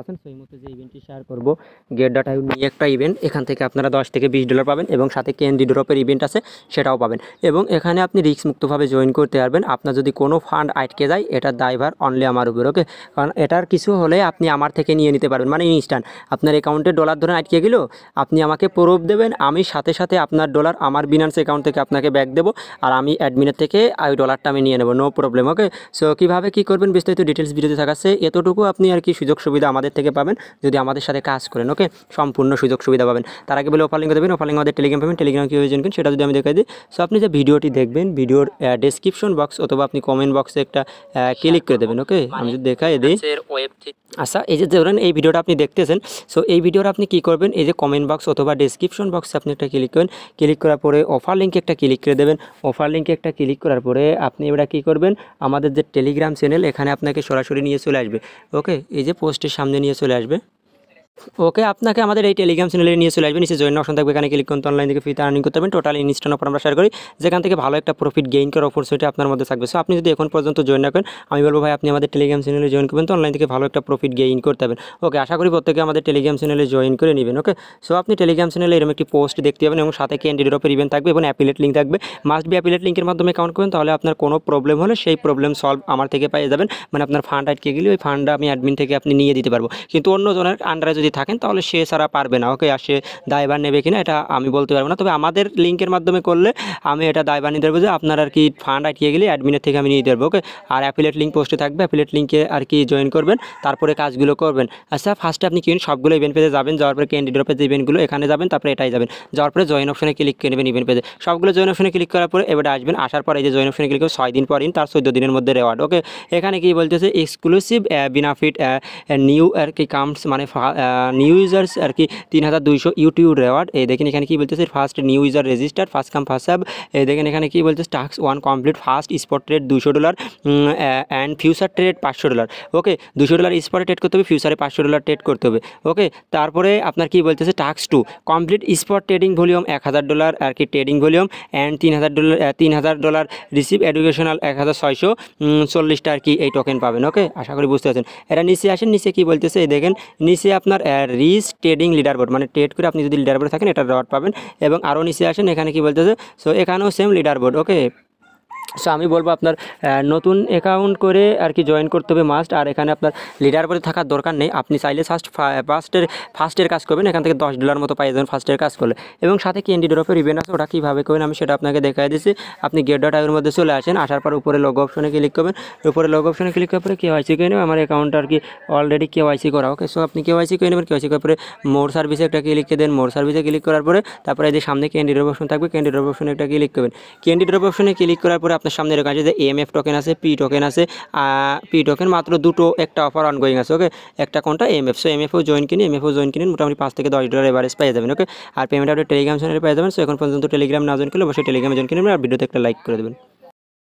আছেন সেই মুহূর্তে যে ইভেন্টটি শেয়ার করব গেট ডাটা নিয়ে একটা ইভেন্ট, এখান থেকে আপনারা 10 থেকে $20 পাবেন এবং সাথে ক্যান্ডি ড্রপের ইভেন্ট আছে সেটাও পাবেন এবং এখানে আপনি রিস্ক মুক্তভাবে জয়েন করতে পারবেন। আপনার যদি কোনো ফান্ড আটকে যায় এটার দায়ভার অনলি আমার উপর, ওকে? কারণ এটার কিছু হলে আপনি আমার থেকে নিয়ে নিতে পারবেন, মানে ইনস্ট্যান্ট আপনার অ্যাকাউন্টে ডলার ধরে আটকে গেলেও আপনি আমাকে প্রুফ দেবেন, আমি সাথে সাথে আপনার ডলার আমার বিনান্স অ্যাকাউন্ট থেকে আপনাকে ব্যাক দেবো আর আমি অ্যাডমিনের থেকে ওই ডলারটা আমি নিয়ে নেবো, নো প্রবলেম, ওকে? সো কীভাবে কী করবেন বিস্তারিত ডিটেলস ভিডিওতে থাকাচ্ছে, এতটুকু আপনি আর কি সুযোগ সুবিধা আমাদের থেকে পাবেন যদি আমাদের সাথে কাজ করেন, ওকে? সম্পূর্ণ সুযোগ সুবিধা পাবেন। তার আগে বলে অফার লিঙ্ক দেবেন, অফার লিঙ্ক আমাদের টেলিগ্রাম পাবেন, টেলিগ্রাম কীভাবে জয়েন করেন সেটা যদি আমি দেখাই দিই। সো আপনি যে ভিডিওটি দেখবেন ভিডিওর ডেসক্রিপশন বক্স অথবা আপনি কমেন্ট বক্সে একটা ক্লিক করে দেবেন, ওকে? আমি যদি দেখাই দিই। আচ্ছা, এই যে ধরেন এই ভিডিওটা আপনি দেখতেছেন, সো এই ভিডিওটা আপনি কী করবেন, এই যে কমেন্ট বক্স অথবা ডেসক্রিপশন বক্সে আপনি একটা ক্লিক করবেন, ক্লিক করার পরে অফার লিঙ্কে একটা ক্লিক করে দেবেন। অফার লিঙ্কে একটা ক্লিক করার পরে আপনি এবার কী করবেন, আমাদের যে টেলিগ্রাম চ্যানেল এখানে আপনাকে সরাসরি নিয়ে চলে আসবে, ওকে? এই যে পোস্টের সামনে নিয়ে চলে আসবে, ওকে? আপনাকে আমাদের এই টেলিগ্রাম চ্যানেলে নিয়ে চলে আসবে, নিচে জয়েন অপশন থাকবে, এখানে ক্লিক করতে অনলাইন থেকে ফ্রিতে আর্নিং করতে পারবেন। টোটাল ইনস্ট্যান্ট অফার আমরা শেয়ার করি যেখান থেকে ভালো একটা প্রফিট গেইন করার অপরচুনিটি আপনার মধ্যে থাকবে। সো আপনি যদি এখন পর্যন্ত জয়েন না করেন আমি বলবো ভাই আপনি আমাদের টেলিগ্রাম চ্যানেলে জয়েন করবেন, তো অনলাইন থেকে ভালো একটা প্রফিট গেইন করতে পারবেন, ওকে? আশা করি প্রত্যেকে আমাদের টেলিগ্রাম চ্যানেলে জয়েন করে নেবেন, ওকে? সো আপনি টেলিগ্রাম চ্যানেলে এরকম একটি পোস্ট দেখতে পাবেন এবং সাথে ক্যান্ডি ড্রপের ইভেন্ট থাকবে এবং অ্যাফিলিয়েট লিঙ্ক থাকবে। মাস্ট বি অ্যাফিলিয়েট লিঙ্কের মাধ্যমে অ্যাকাউন্ট করবেন, তাহলে আপনার কোনো প্রবলেম হলে সেই প্রবলেম সলভ আমার থেকে পেয়ে যাবেন, মানে আপনার ফান্ড আটকে গেলে ওই ফান্ডটা আমি অ্যাডমিন থেকে আপনি নিয়ে দিতে পারবো। কিন্তু অন্য জনের আন্ডারে যদি থাকেন তাহলে সে ছাড়া পারবে না, ওকে? আর সে দায়ভার নেবে কিনা এটা আমি বলতে পারবো না, তবে আমাদের লিঙ্কের মাধ্যমে করলে আমি এটা দায়ভার নিতে পারবো যে আপনার আর কি ফান্ড আটকে গেলে অ্যাডমিনের থেকে আমি নিয়ে দিতে পারবো, ওকে? আর অ্যাফিলিয়েট লিঙ্ক পোস্টে থাকবে, অ্যাফিলিয়েট লিঙ্কে আর কি জয়েন করবেন, তারপরে কাজগুলো করবেন। আচ্ছা, ফার্স্টে আপনি কিনুন সবগুলো ইভেন্ট পেজে যাবেন, যাওয়ার পরে ক্যান্ডি ড্রপের যে ইভেন্টগুলো এখানে যাবেন, তারপরে এটাই যাবেন, যাওয়ার পরে জয়েন অপশনে ক্লিক করে নেবেন ইভেন্ট পেজে, সবগুলো জয়েন অপশনে ক্লিক করার পরে এবারে আসবেন, আসার পর এই যে জয়েন অপশনে ক্লিক করে 6 দিন পর ইন তার 14 দিনের মধ্যে রেওয়ার্ড, ওকে? এখানে কি বলতেছে এক্সক্লুসিভ বেনিফিট নিউ আর কি কামস, মানে নিউ ইউজার্স আর কি 3200 ইউটিউব রেওয়ার্ড। এই দেখেন এখানে কি বলতেছে first new user register, first come first serve. এই দেখেন এখানে কি বলতেছে টাস্ক 1 কমপ্লিট, first spot trade $200 and future trade $500, okay? $200 স্পটে ট্রেড করতে হবে, ফিউচারে $500 ট্রেড করতে হবে, ওকে? তারপরে আপনার কি বলতেছে task 2 complete spot trading volume $1000 আর কি trading volume and $3000 receive educational 1640টা আর কি এই টোকেন পাবেন, ওকে? আশা করি বুঝতে পারছেন। এটা নিচে আসেন, নিচে কি বলতেছে এই দেখেন নিচে আপনার রিচ ট্রেডিং লিডার বোর্ড, মানে ট্রেড করে আপনি যদি লিডার বোর্ডে থাকেন এটা রেওয়ার্ড পাবেন। এবং আরও নিচে আসেন, এখানে কি বলতেছে, সো এখানেও সেম লিডার বোর্ড, ওকে? সো আমি বলবো আপনার নতুন অ্যাকাউন্ট করে আর কি জয়েন করতে হবে মাস্ট, আর এখানে আপনার লিডার বোর্ডে থাকার দরকার নেই, আপনি চাইলে ফার্স্টের কাজ করবেন, এখান থেকে $10 মতো পাই যাবেন ফার্স্টের কাজ করলে। এবং সাথে ক্যান্ডি ড্রপের ইভেন্ট আছে, ওটা কীভাবে করবেন আমি সেটা আপনাকে দেখাই দিচ্ছি। আপনি গেট ডট আইয়ের মধ্যে চলে আসেন, আসার পর উপরে লোগো অপশনে ক্লিক করবেন, উপরে লোগো অপশনে ক্লিক করার পরে কেওয়াইসি করে নেবেন, আমার অ্যাকাউন্টটা আর কি অলরেডি কেওয়াইসি করা, ওকে? সো আপনি কেওয়াইসি করে নেবেন, কেওয়াইসি করার পরে মোর সার্ভিসে একটা ক্লিক দেন, মোর সার্ভিসে ক্লিক করার পরে তারপরে এই যে সামনে ক্যান্ডি ড্রপ অপশন থাকবে, ক্যান্ডি ড্রপ অপশনে একটা ক্লিক করবেন। ক্যান্ডি ড্রপ অপশনে ক্লিক করার পরে আপনার সামনে এরকম আছে যে এমএফ টোকেন আছে, পি টোকেন আছে, পি টোকেন মাত্র দুটো, একটা অফার অনগোয়িং আছে, ওকে? একটা কোনটা এমএফ, সো এমএফও জয়েন কিনে এমএফও জয়েন কিনে মোটামুটি $5 থেকে $10 এভারেজ পেয়ে যাবেন, ওকে? আর পেমেন্ট আপনি টেলিগ্রাম চ্যানেলে পেয়ে যাবেন। সো এখন পর্যন্ত টেলিগ্রাম না জয়েন করলে অবশ্যই টেলিগ্রামে জয়েন কিনে নেবেন আর ভিডিওতে একটা লাইক করে দেবেন।